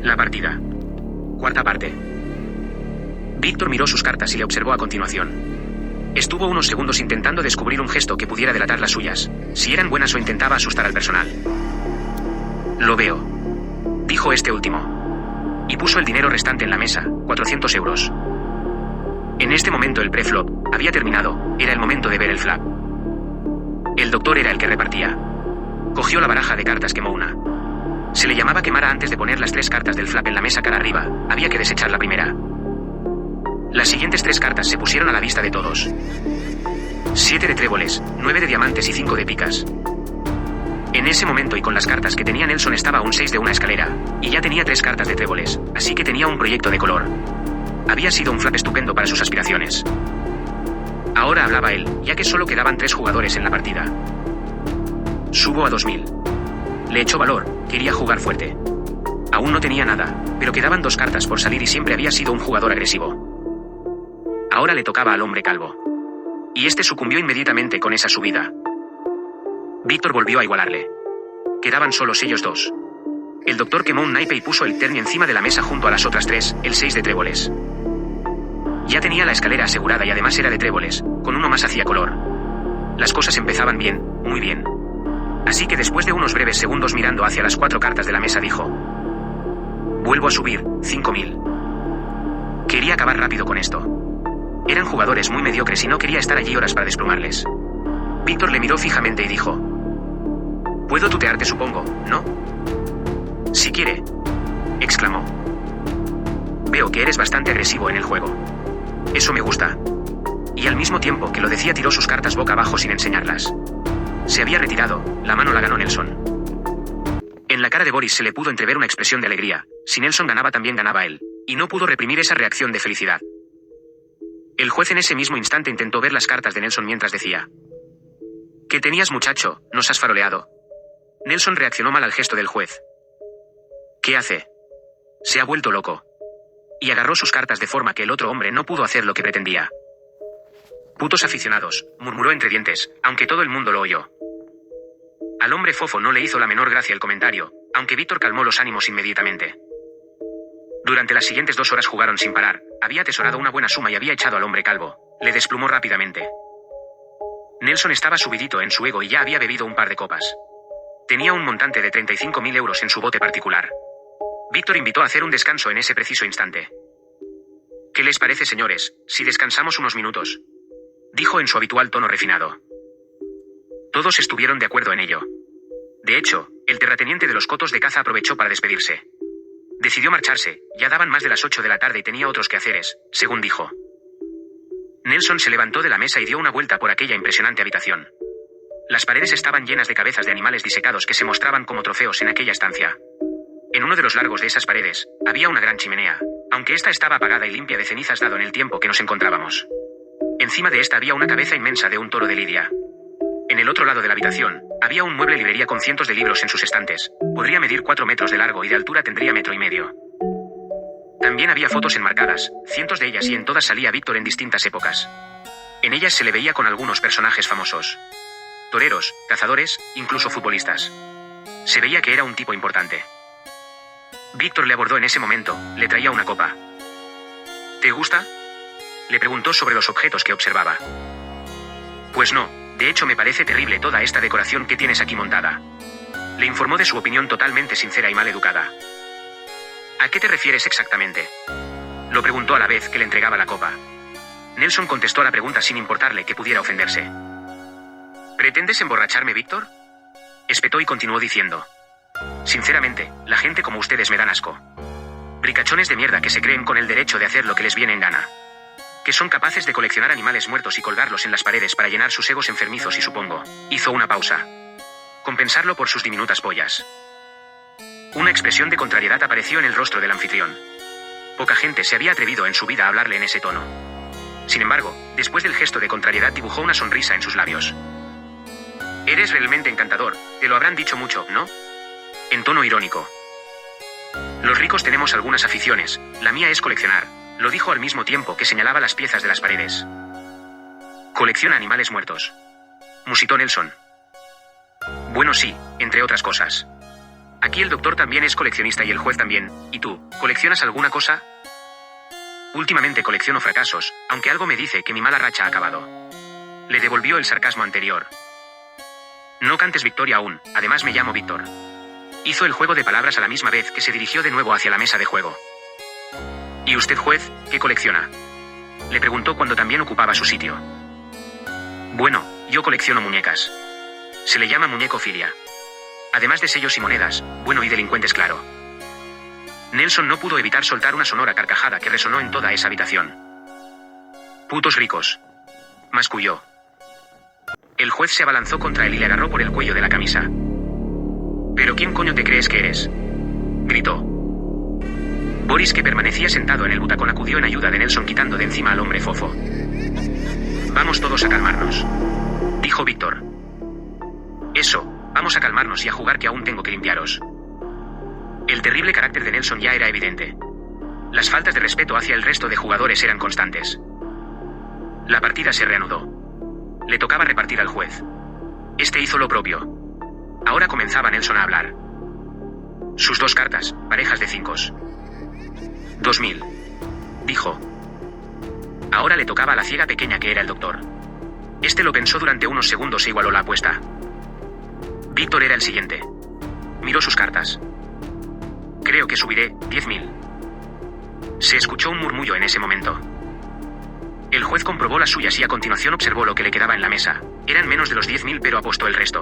La partida. Cuarta parte. Víctor miró sus cartas y le observó a continuación. Estuvo unos segundos intentando descubrir un gesto que pudiera delatar las suyas, si eran buenas o intentaba asustar al personal. Lo veo, dijo este último. Y puso el dinero restante en la mesa, 400 euros. En este momento el preflop había terminado, era el momento de ver el flap. El doctor era el que repartía. Cogió la baraja de cartas, quemó una. Se le llamaba quemar antes de poner las 3 cartas del flap en la mesa cara arriba, había que desechar la primera. Las siguientes 3 cartas se pusieron a la vista de todos. 7 de tréboles, 9 de diamantes y 5 de picas. En ese momento y con las cartas que tenía Nelson estaba a un 6 de una escalera, y ya tenía 3 cartas de tréboles, así que tenía un proyecto de color. Había sido un flap estupendo para sus aspiraciones. Ahora hablaba él, ya que solo quedaban 3 jugadores en la partida. Subo a 2000. Le echó valor, quería jugar fuerte. Aún no tenía nada, pero quedaban 2 cartas por salir y siempre había sido un jugador agresivo. Ahora le tocaba al hombre calvo. Y este sucumbió inmediatamente con esa subida. Víctor volvió a igualarle. Quedaban solos ellos dos. El doctor quemó un naipe y puso el turn encima de la mesa junto a las otras 3, el 6 de tréboles. Ya tenía la escalera asegurada y además era de tréboles, con uno más hacía color. Las cosas empezaban bien, muy bien. Así que después de unos breves segundos mirando hacia las 4 cartas de la mesa dijo: vuelvo a subir, 5000. Quería acabar rápido con esto. Eran jugadores muy mediocres y no quería estar allí horas para desplumarles. Víctor le miró fijamente y dijo: puedo tutearte, supongo, ¿no? Si quiere, exclamó. Veo que eres bastante agresivo en el juego. Eso me gusta. Y al mismo tiempo que lo decía tiró sus cartas boca abajo sin enseñarlas. Se había retirado, la mano la ganó Nelson. En la cara de Boris se le pudo entrever una expresión de alegría. Si Nelson ganaba también ganaba él, y no pudo reprimir esa reacción de felicidad. El juez en ese mismo instante intentó ver las cartas de Nelson mientras decía: ¿qué tenías, muchacho? ¿Nos has faroleado? Nelson reaccionó mal al gesto del juez. ¿Qué hace? Se ha vuelto loco. Y agarró sus cartas de forma que el otro hombre no pudo hacer lo que pretendía. Putos aficionados, murmuró entre dientes, aunque todo el mundo lo oyó. Al hombre fofo no le hizo la menor gracia el comentario, aunque Víctor calmó los ánimos inmediatamente. Durante las siguientes 2 horas jugaron sin parar, había atesorado una buena suma y había echado al hombre calvo, le desplumó rápidamente. Nelson estaba subidito en su ego y ya había bebido un par de copas. Tenía un montante de 35.000 euros en su bote particular. Víctor invitó a hacer un descanso en ese preciso instante. ¿Qué les parece, señores, si descansamos unos minutos?, dijo en su habitual tono refinado. Todos estuvieron de acuerdo en ello. De hecho, el terrateniente de los cotos de caza aprovechó para despedirse. Decidió marcharse, ya daban más de las 8 de la tarde y tenía otros quehaceres, según dijo. Nelson se levantó de la mesa y dio una vuelta por aquella impresionante habitación. Las paredes estaban llenas de cabezas de animales disecados que se mostraban como trofeos en aquella estancia. En uno de los largos de esas paredes, había una gran chimenea, aunque esta estaba apagada y limpia de cenizas dado en el tiempo que nos encontrábamos. Encima de esta había una cabeza inmensa de un toro de lidia. En el otro lado de la habitación, había un mueble librería con cientos de libros en sus estantes. Podría medir 4 metros de largo y de altura tendría 1,5 metros. También había fotos enmarcadas, cientos de ellas, y en todas salía Víctor en distintas épocas. En ellas se le veía con algunos personajes famosos. Toreros, cazadores, incluso futbolistas. Se veía que era un tipo importante. Víctor le abordó en ese momento, le traía una copa. ¿Te gusta?, le preguntó sobre los objetos que observaba. Pues no, de hecho me parece terrible toda esta decoración que tienes aquí montada. Le informó de su opinión totalmente sincera y mal educada. ¿A qué te refieres exactamente?, lo preguntó a la vez que le entregaba la copa. Nelson contestó a la pregunta sin importarle que pudiera ofenderse. ¿Pretendes emborracharme, Víctor?, espetó y continuó diciendo. Sinceramente, la gente como ustedes me dan asco. Bricachones de mierda que se creen con el derecho de hacer lo que les viene en gana. Que son capaces de coleccionar animales muertos y colgarlos en las paredes para llenar sus egos enfermizos y supongo, hizo una pausa, compensarlo por sus diminutas pollas. Una expresión de contrariedad apareció en el rostro del anfitrión. Poca gente se había atrevido en su vida a hablarle en ese tono. Sin embargo, después del gesto de contrariedad dibujó una sonrisa en sus labios. Eres realmente encantador, te lo habrán dicho mucho, ¿no?, en tono irónico. Los ricos tenemos algunas aficiones, la mía es coleccionar, lo dijo al mismo tiempo que señalaba las piezas de las paredes. Colecciona animales muertos, musitó Nelson. Bueno, sí, entre otras cosas. Aquí el doctor también es coleccionista y el juez también. ¿Y tú, coleccionas alguna cosa? Últimamente colecciono fracasos, aunque algo me dice que mi mala racha ha acabado. Le devolvió el sarcasmo anterior. No cantes victoria aún, además me llamo Víctor. Hizo el juego de palabras a la misma vez que se dirigió de nuevo hacia la mesa de juego. ¿Y usted, juez, qué colecciona? Le preguntó cuando también ocupaba su sitio. Bueno, yo colecciono muñecas. Se le llama muñecofilia. Además de sellos y monedas, bueno y delincuentes, claro. Nelson no pudo evitar soltar una sonora carcajada que resonó en toda esa habitación. Putos ricos. Masculló. El juez se abalanzó contra él y le agarró por el cuello de la camisa. ¿Pero quién coño te crees que eres?, gritó. Boris, que permanecía sentado en el butacón, acudió en ayuda de Nelson quitando de encima al hombre fofo. Vamos todos a calmarnos, dijo Víctor. Eso, vamos a calmarnos y a jugar, que aún tengo que limpiaros. El terrible carácter de Nelson ya era evidente. Las faltas de respeto hacia el resto de jugadores eran constantes. La partida se reanudó. Le tocaba repartir al juez. Este hizo lo propio. Ahora comenzaba Nelson a hablar. Sus 2 cartas, parejas de 5. 2000. Dijo. Ahora le tocaba a la ciega pequeña que era el doctor. Este lo pensó durante unos segundos e igualó la apuesta. Víctor era el siguiente. Miró sus cartas. Creo que subiré 10.000. Se escuchó un murmullo en ese momento. El juez comprobó las suyas y a continuación observó lo que le quedaba en la mesa. Eran menos de los 10.000, pero apostó el resto.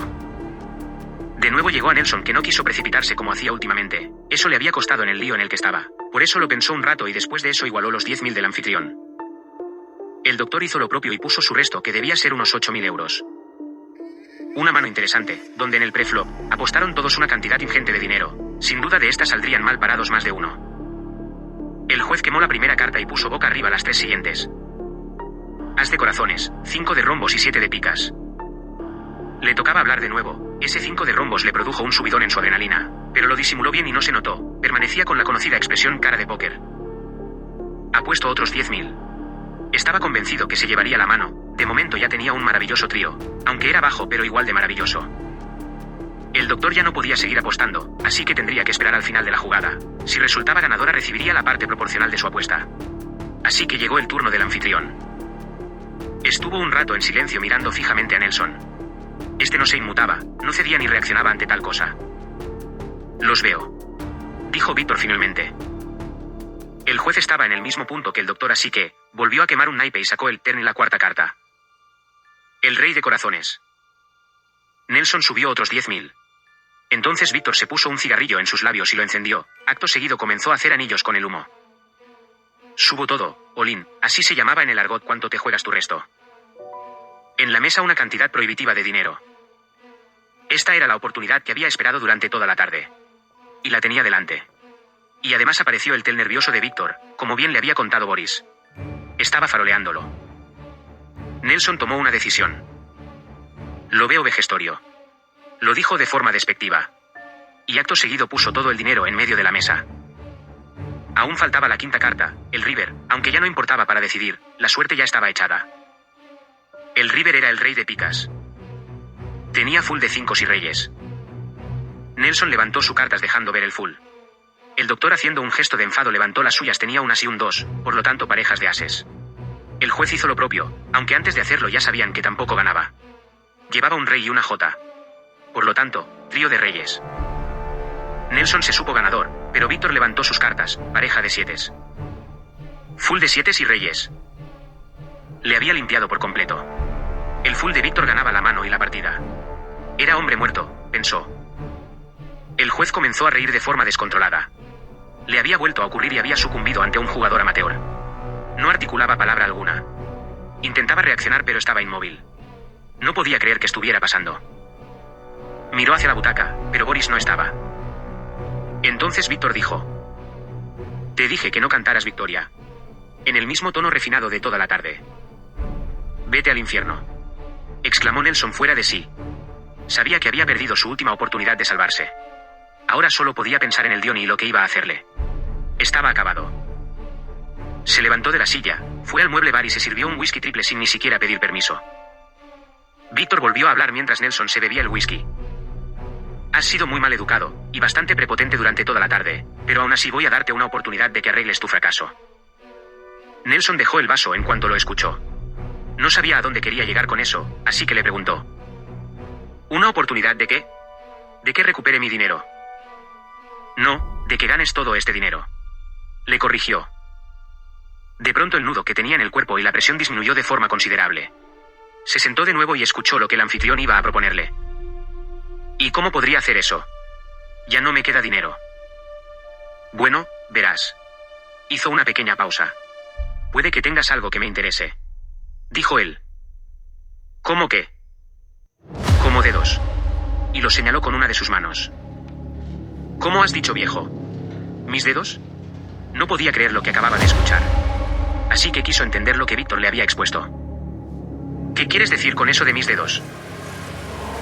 De nuevo llegó a Nelson, que no quiso precipitarse como hacía últimamente. Eso le había costado en el lío en el que estaba. Por eso lo pensó un rato y después de eso igualó los 10.000 del anfitrión. El doctor hizo lo propio y puso su resto, que debía ser unos 8.000 euros. Una mano interesante, donde en el preflop apostaron todos una cantidad ingente de dinero. Sin duda de esta saldrían mal parados más de uno. El juez quemó la primera carta y puso boca arriba las 3 siguientes. As de corazones, 5 de rombos y 7 de picas. Le tocaba hablar de nuevo. Ese 5 de rombos le produjo un subidón en su adrenalina, pero lo disimuló bien y no se notó. Permanecía con la conocida expresión cara de póker. Ha puesto otros 10.000. Estaba convencido que se llevaría la mano. De momento ya tenía un maravilloso trío, aunque era bajo pero igual de maravilloso. El doctor ya no podía seguir apostando, así que tendría que esperar al final de la jugada. Si resultaba ganadora recibiría la parte proporcional de su apuesta. Así que llegó el turno del anfitrión. Estuvo un rato en silencio mirando fijamente a Nelson. Este no se inmutaba, no cedía ni reaccionaba ante tal cosa. Los veo, dijo Víctor finalmente. El juez estaba en el mismo punto que el doctor, así que volvió a quemar un naipe y sacó el turn y la 4ª carta. El rey de corazones. Nelson subió otros 10.000. Entonces Víctor se puso un cigarrillo en sus labios y lo encendió. Acto seguido comenzó a hacer anillos con el humo. Subo todo, Olin, así se llamaba en el argot cuánto te juegas tu resto. En la mesa una cantidad prohibitiva de dinero. Esta era la oportunidad que había esperado durante toda la tarde. Y la tenía delante. Y además apareció el tel nervioso de Víctor, como bien le había contado Boris. Estaba faroleándolo. Nelson tomó una decisión. Lo veo vejestorio. Lo dijo de forma despectiva. Y acto seguido puso todo el dinero en medio de la mesa. Aún faltaba la 5ª carta, el River, aunque ya no importaba para decidir, la suerte ya estaba echada. El River era el rey de picas. Tenía full de 5 y reyes. Nelson levantó sus cartas dejando ver el full. El doctor, haciendo un gesto de enfado, levantó las suyas, tenía un as y un 2, por lo tanto parejas de ases. El juez hizo lo propio, aunque antes de hacerlo ya sabían que tampoco ganaba. Llevaba un rey y una jota. Por lo tanto, trío de reyes. Nelson se supo ganador, pero Víctor levantó sus cartas, pareja de 7. Full de 7 y reyes. Le había limpiado por completo. El full de Víctor ganaba la mano y la partida. Era hombre muerto, pensó. El juez comenzó a reír de forma descontrolada. Le había vuelto a ocurrir y había sucumbido ante un jugador amateur. No articulaba palabra alguna. Intentaba reaccionar pero estaba inmóvil. No podía creer que estuviera pasando. Miró hacia la butaca, pero Boris no estaba. Entonces Víctor dijo: te dije que no cantaras victoria. En el mismo tono refinado de toda la tarde. Vete al infierno, exclamó Nelson fuera de sí. Sabía que había perdido su última oportunidad de salvarse. Ahora solo podía pensar en el Diony y lo que iba a hacerle. Estaba acabado. Se levantó de la silla, fue al mueble bar y se sirvió un whisky triple sin ni siquiera pedir permiso. Víctor volvió a hablar mientras Nelson se bebía el whisky. Has sido muy mal educado, y bastante prepotente durante toda la tarde, pero aún así voy a darte una oportunidad de que arregles tu fracaso. Nelson dejó el vaso en cuanto lo escuchó. No sabía a dónde quería llegar con eso, así que le preguntó. ¿Una oportunidad de qué? ¿De que recupere mi dinero? No, de que ganes todo este dinero. Le corrigió. De pronto el nudo que tenía en el cuerpo y la presión disminuyó de forma considerable. Se sentó de nuevo y escuchó lo que el anfitrión iba a proponerle. ¿Y cómo podría hacer eso? Ya no me queda dinero. Bueno, verás. Hizo una pequeña pausa. Puede que tengas algo que me interese. Dijo él. ¿Cómo qué? Como dedos. Y lo señaló con una de sus manos. ¿Cómo has dicho, viejo? ¿Mis dedos? No podía creer lo que acababa de escuchar. Así que quiso entender lo que Víctor le había expuesto. ¿Qué quieres decir con eso de mis dedos?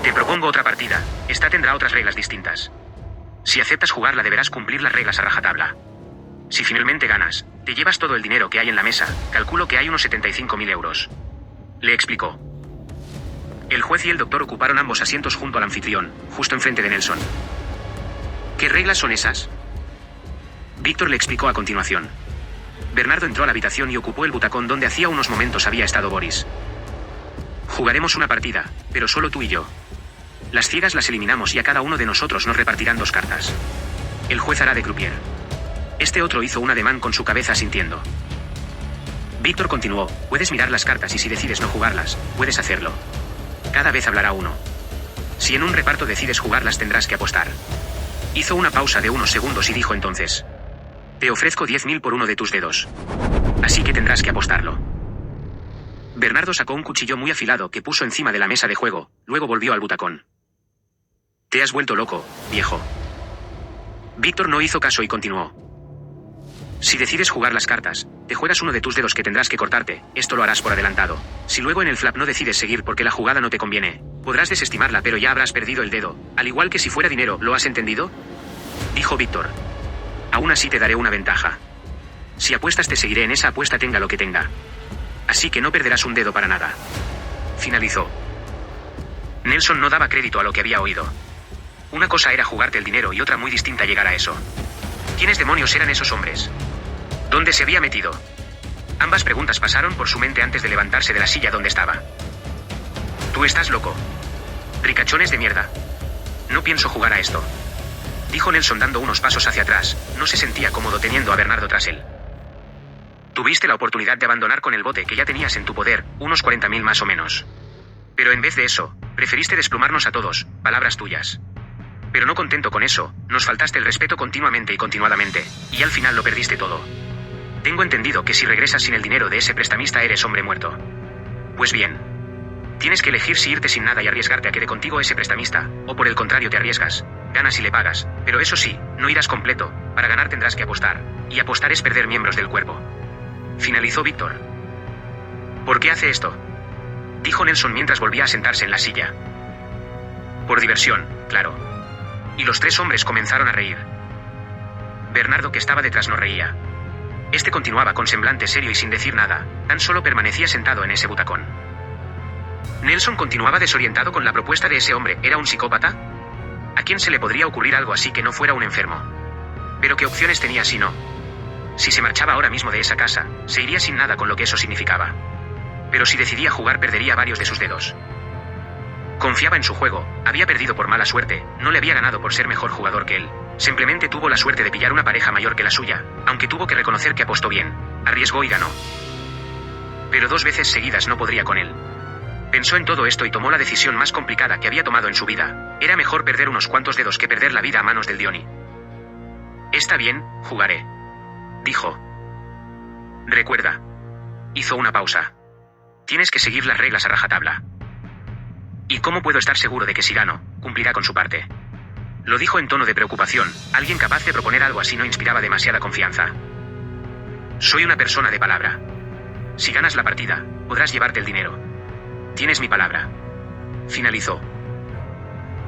Te propongo otra partida. Esta tendrá otras reglas distintas. Si aceptas jugarla deberás cumplir las reglas a rajatabla. Si finalmente ganas, te llevas todo el dinero que hay en la mesa, calculo que hay unos 75.000 euros. Le explicó. El juez y el doctor ocuparon ambos asientos junto al anfitrión, justo enfrente de Nelson. ¿Qué reglas son esas? Víctor le explicó a continuación. Bernardo entró a la habitación y ocupó el butacón donde hacía unos momentos había estado Boris. Jugaremos una partida, pero solo tú y yo. Las ciegas las eliminamos y a cada uno de nosotros nos repartirán 2 cartas. El juez hará de croupier. Este otro hizo un ademán con su cabeza asintiendo. Víctor continuó, puedes mirar las cartas y si decides no jugarlas, puedes hacerlo. Cada vez hablará uno. Si en un reparto decides jugarlas tendrás que apostar. Hizo una pausa de unos segundos y dijo entonces. Te ofrezco 10.000 por uno de tus dedos. Así que tendrás que apostarlo. Bernardo sacó un cuchillo muy afilado que puso encima de la mesa de juego, luego volvió al butacón. Te has vuelto loco, viejo. Víctor no hizo caso y continuó. Si decides jugar las cartas, te juegas uno de tus dedos que tendrás que cortarte, esto lo harás por adelantado. Si luego en el flap no decides seguir porque la jugada no te conviene, podrás desestimarla pero ya habrás perdido el dedo, al igual que si fuera dinero, ¿lo has entendido? Dijo Víctor. Aún así te daré una ventaja. Si apuestas te seguiré en esa apuesta tenga lo que tenga. Así que no perderás un dedo para nada. Finalizó. Nelson no daba crédito a lo que había oído. Una cosa era jugarte el dinero y otra muy distinta llegar a eso. ¿Quiénes demonios eran esos hombres? ¿Dónde se había metido? Ambas preguntas pasaron por su mente antes de levantarse de la silla donde estaba. Tú estás loco. Ricachones de mierda. No pienso jugar a esto. Dijo Nelson dando unos pasos hacia atrás, no se sentía cómodo teniendo a Bernardo tras él. Tuviste la oportunidad de abandonar con el bote que ya tenías en tu poder, unos 40.000 más o menos. Pero en vez de eso, preferiste desplumarnos a todos, palabras tuyas. Pero no contento con eso, nos faltaste el respeto continuamente y continuadamente, y al final lo perdiste todo. Tengo entendido que si regresas sin el dinero de ese prestamista eres hombre muerto. Pues bien. Tienes que elegir si irte sin nada y arriesgarte a que dé contigo ese prestamista, o por el contrario te arriesgas, ganas y le pagas, pero eso sí, no irás completo, para ganar tendrás que apostar, y apostar es perder miembros del cuerpo. Finalizó Víctor. ¿Por qué hace esto? Dijo Nelson mientras volvía a sentarse en la silla. Por diversión, claro. Y los 3 hombres comenzaron a reír. Bernardo que estaba detrás no reía. Este continuaba con semblante serio y sin decir nada, tan solo permanecía sentado en ese butacón. Nelson continuaba desorientado con la propuesta de ese hombre, ¿era un psicópata? ¿A quién se le podría ocurrir algo así que no fuera un enfermo? Pero ¿qué opciones tenía si no? Si se marchaba ahora mismo de esa casa, se iría sin nada con lo que eso significaba. Pero si decidía jugar perdería varios de sus dedos. Confiaba en su juego, había perdido por mala suerte, no le había ganado por ser mejor jugador que él. Simplemente tuvo la suerte de pillar una pareja mayor que la suya, aunque tuvo que reconocer que apostó bien, arriesgó y ganó. Pero 2 veces seguidas no podría con él. Pensó en todo esto y tomó la decisión más complicada que había tomado en su vida. Era mejor perder unos cuantos dedos que perder la vida a manos del Dioni. Está bien, jugaré. Dijo. Recuerda. Hizo una pausa. Tienes que seguir las reglas a rajatabla. ¿Y cómo puedo estar seguro de que si gano, cumplirá con su parte? Lo dijo en tono de preocupación, alguien capaz de proponer algo así no inspiraba demasiada confianza. Soy una persona de palabra. Si ganas la partida, podrás llevarte el dinero. Tienes mi palabra. Finalizó.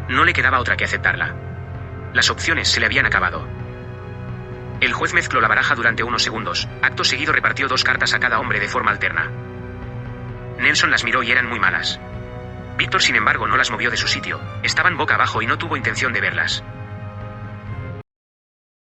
No le quedaba otra que aceptarla. Las opciones se le habían acabado. El juez mezcló la baraja durante unos segundos, acto seguido repartió 2 cartas a cada hombre de forma alterna. Nelson las miró y eran muy malas. Víctor, sin embargo, no las movió de su sitio, estaban boca abajo y no tuvo intención de verlas.